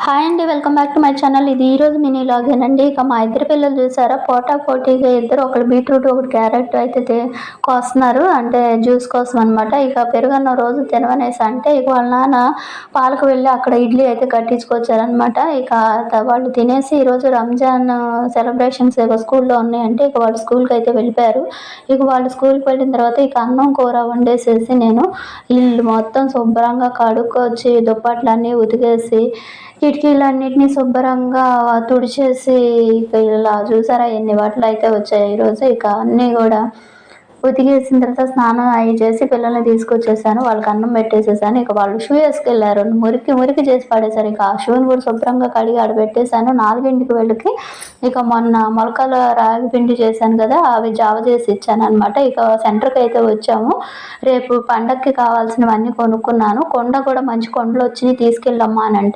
Hi అండి. Welcome back to my channel. ఇది ఈరోజు మినీ లాగేనండి. ఇక మా ఇద్దరు పిల్లలు చూసారా, పోటాపోటీగా ఇద్దరు ఒకటి బీట్రూట్ ఒకటి క్యారెట్ అయితే కోస్తున్నారు. అంటే జ్యూస్ కోసం అనమాట. ఇక పెరుగన్న రోజు తినవనేసి అంటే ఇక వాళ్ళ నాన్న పాలకు వెళ్ళి అక్కడ ఇడ్లీ అయితే కట్టించుకొచ్చారనమాట. ఇక వాళ్ళు తినేసి ఈరోజు రంజాన్ సెలబ్రేషన్స్ ఇక స్కూల్లో ఉన్నాయంటే ఇక వాళ్ళు స్కూల్కి అయితే వెళ్ళిపోయారు. ఇక వాళ్ళు స్కూల్కి వెళ్ళిన తర్వాత ఇక అన్నం కూర వండేసేసి నేను ఇల్లు మొత్తం శుభ్రంగా కడుక్కొచ్చి దుప్పట్లన్నీ ఉతికేసి కిటికీలన్నిటిని శుభ్రంగా తుడిచేసి ఇక ఇలా చూసారా ఎన్ని బట్టలు అయితే వచ్చాయి ఈరోజు. ఇక అన్నీ కూడా ఉతికేసిన తర్వాత స్నానం అవి చేసి పిల్లల్ని తీసుకొచ్చేసాను. వాళ్ళకి అన్నం పెట్టేసేసాను. ఇక వాళ్ళు షూ వేసుకెళ్ళారు, మురికి మురికి చేసి పడేశారు. ఇక ఆ షూని కూడా శుభ్రంగా కడిగి ఆడ పెట్టేశాను. 4ంటికి వెళ్ళకి ఇక మొన్న మొలకల రాగి పిండి చేశాను కదా, అవి జావ చేసి ఇచ్చాను అనమాట. ఇక సెంటర్కి అయితే వచ్చాము. రేపు పండగకి కావాల్సినవన్నీ కొనుక్కున్నాను. కొండ కూడా మంచి కొండలు వచ్చినాయి, తీసుకెళ్ళమ్మా అని అంటే